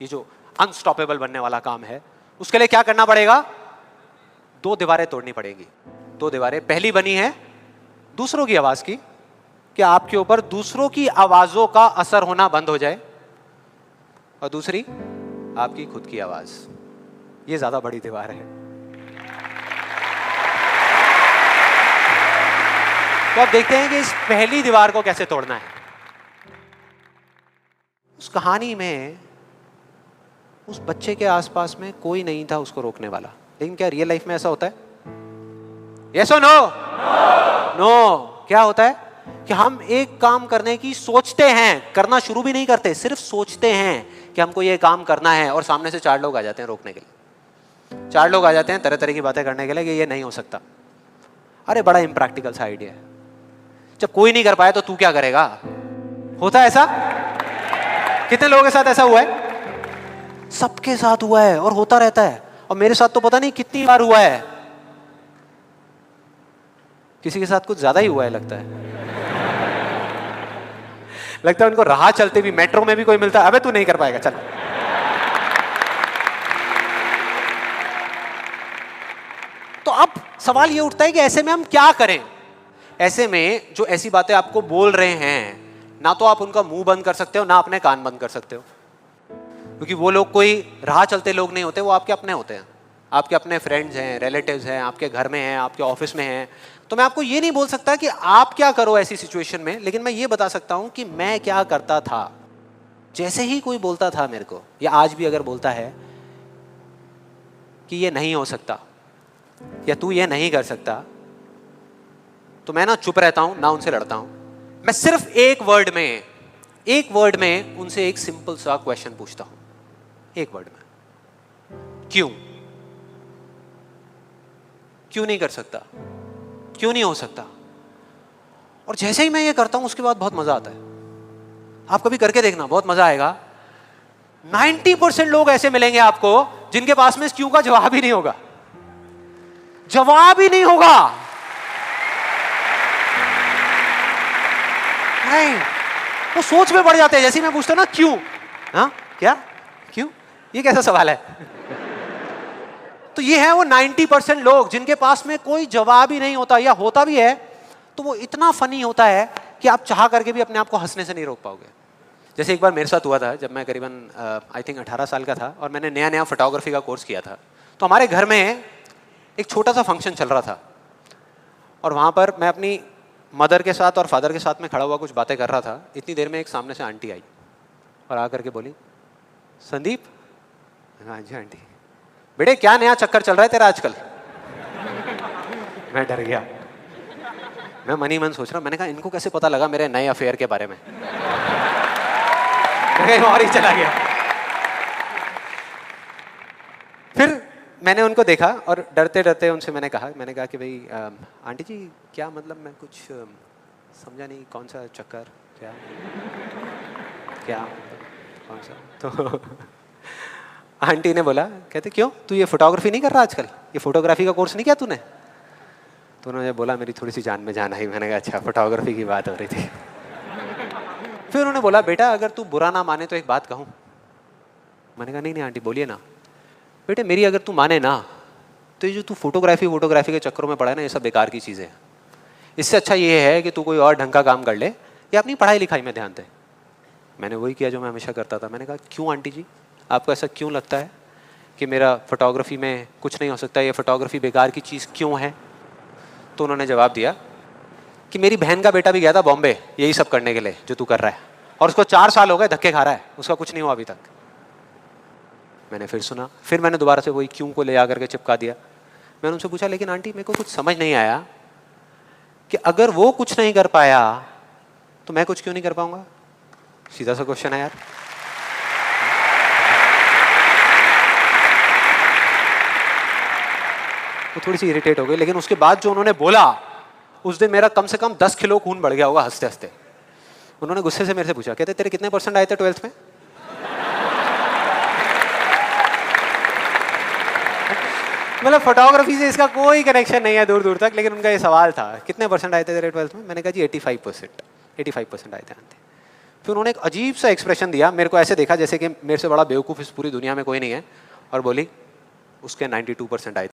ये जो अनस्टॉपेबल बनने वाला काम है, उसके लिए क्या करना पड़ेगा? 2 दीवारें तोड़नी पड़ेगी। 2 दीवारें, पहली बनी है दूसरों की आवाज की, कि आपके ऊपर दूसरों की आवाजों का असर होना बंद हो जाए, और दूसरी आपकी खुद की आवाज। ये ज्यादा बड़ी दीवार है। तो आप देखते हैं कि इस पहली दीवार को कैसे तोड़ना है। उस कहानी में उस बच्चे के आसपास में कोई नहीं था उसको रोकने वाला, लेकिन क्या रियल लाइफ में ऐसा होता है? यस और नो? नो। क्या होता है कि हम एक काम करने की सोचते हैं, करना शुरू भी नहीं करते, सिर्फ सोचते हैं कि हमको ये काम करना है, और सामने से 4 लोग आ जाते हैं रोकने के लिए। 4 लोग आ जाते हैं तरह तरह की बातें करने के लिए कि ये नहीं हो सकता। अरे बड़ा इम्प्रैक्टिकल सा आइडिया है। जब कोई नहीं कर पाया तो तू क्या करेगा? होता है ऐसा? कितने लोगों के साथ ऐसा हुआ है? सबके साथ हुआ है और होता रहता है। और मेरे साथ तो पता नहीं कितनी बार हुआ है। किसी के साथ कुछ ज्यादा ही हुआ है लगता है। लगता है उनको राह चलते भी, मेट्रो में भी कोई मिलता है, अबे तू नहीं कर पाएगा चल। तो अब सवाल ये उठता है कि ऐसे में हम क्या करें? ऐसे में जो ऐसी बातें आपको बोल रहे हैं, ना तो आप उनका मुंह बंद कर सकते हो, ना अपने कान बंद कर सकते हो, क्योंकि वो लोग कोई राह चलते लोग नहीं होते, वो आपके अपने होते हैं। आपके अपने फ्रेंड्स हैं, रिलेटिव्स हैं, आपके घर में हैं, आपके ऑफिस में हैं। तो मैं आपको ये नहीं बोल सकता कि आप क्या करो ऐसी सिचुएशन में, लेकिन मैं ये बता सकता हूं कि मैं क्या करता था। जैसे ही कोई बोलता था मेरे को, या आज भी अगर बोलता है कि ये नहीं हो सकता या तू ये नहीं कर सकता, तो मैं ना चुप रहता हूं, ना उनसे लड़ता हूं। मैं सिर्फ एक वर्ड में उनसे एक सिंपल सा क्वेश्चन पूछता हूं, एक वर्ड में। क्यों नहीं कर सकता? क्यों नहीं हो सकता? और जैसे ही मैं ये करता हूं उसके बाद बहुत मजा आता है। आप कभी करके देखना, बहुत मजा आएगा। 90% लोग ऐसे मिलेंगे आपको जिनके पास में इस क्यों का जवाब ही नहीं होगा। जवाब ही नहीं होगा। नहीं, वो सोच में पड़ जाते हैं। जैसे ही मैं पूछता हूं ना क्यों, हाँ क्या, क्यों, ये कैसा सवाल है? तो ये है वो 90% लोग जिनके पास में कोई जवाब ही नहीं होता, या होता भी है तो वो इतना फनी होता है कि आप चाह करके भी अपने आप को हंसने से नहीं रोक पाओगे। जैसे एक बार मेरे साथ हुआ था, जब मैं करीबन आई थिंक 18 साल का था, और मैंने नया फोटोग्राफी का कोर्स किया था। तो हमारे घर में एक छोटा सा फंक्शन चल रहा था, और वहाँ पर मैं अपनी मदर के साथ और फादर के साथ में खड़ा हुआ कुछ बातें कर रहा था। इतनी देर में एक सामने से आंटी आई और आकर के बोली, संदीप। हाँ जी आंटी। बेटे क्या नया चक्कर चल रहा है तेरा आजकल? मैं डर गया। मैं मन ही मन सोच रहा, मैंने कहा इनको कैसे पता लगा मेरे नए अफेयर के बारे में? मैं और ही चला गया। फिर मैंने उनको देखा और डरते डरते उनसे मैंने कहा कि भाई आंटी जी क्या मतलब, मैं कुछ समझा नहीं, कौन सा चक्कर, क्या कौन सा? तो आंटी ने बोला, कहते क्यों तू ये फोटोग्राफी नहीं कर रहा आजकल? ये फोटोग्राफी का कोर्स नहीं किया तूने? तो उन्होंने बोला, मेरी थोड़ी सी जान में जान आई। मैंने कहा अच्छा, फोटोग्राफी की बात हो रही थी। फिर उन्होंने बोला, बेटा अगर तू बुरा ना माने तो एक बात कहूँ। मैंने कहा नहीं आंटी बोलिए ना। बेटे मेरी अगर तू माने ना, तो ये जो तू फोटोग्राफी के चक्करों में पड़ा है ना, ये सब बेकार की चीज़ें हैं। इससे अच्छा ये है कि तू कोई और ढंग का काम कर ले या अपनी पढ़ाई लिखाई में ध्यान दे। मैंने वही किया जो मैं हमेशा करता था। मैंने कहा क्यों आंटी जी, आपको ऐसा क्यों लगता है कि मेरा फोटोग्राफी में कुछ नहीं हो सकता, ये फोटोग्राफी बेकार की चीज़ क्यों है? तो उन्होंने जवाब दिया कि मेरी बहन का बेटा भी गया था बॉम्बे यही सब करने के लिए जो तू कर रहा है, और उसको 4 साल हो गए धक्के खा रहा है, उसका कुछ नहीं हुआ अभी तक। मैंने फिर सुना, फिर मैंने दोबारा से वही क्यों को ले आकर के चिपका दिया। मैंने उनसे पूछा, लेकिन आंटी मेरे को कुछ समझ नहीं आया कि अगर वो कुछ नहीं कर पाया तो मैं कुछ क्यों नहीं कर पाऊंगा? सीधा सा क्वेश्चन है यार। वो थोड़ी सी इरिटेट हो गई, लेकिन उसके बाद जो उन्होंने बोला, उस दिन मेरा कम से कम 10 किलो खून बढ़ गया होगा हंसते हंसते। उन्होंने गुस्से से मेरे से पूछा, कहते तेरे कितने % आए थे 12th में? मतलब फोटोग्राफी से इसका कोई कनेक्शन नहीं है दूर दूर तक, लेकिन उनका ये सवाल था, कितने % आए थे तेरे 12th में? मैंने कहा जी 85% आए थे आंटी। फिर उन्होंने एक अजीब सा एक्सप्रेशन दिया, मेरे को ऐसे देखा जैसे कि मेरे से बड़ा बेवकूफ़ इस पूरी दुनिया में कोई नहीं है, और बोली उसके 92% आए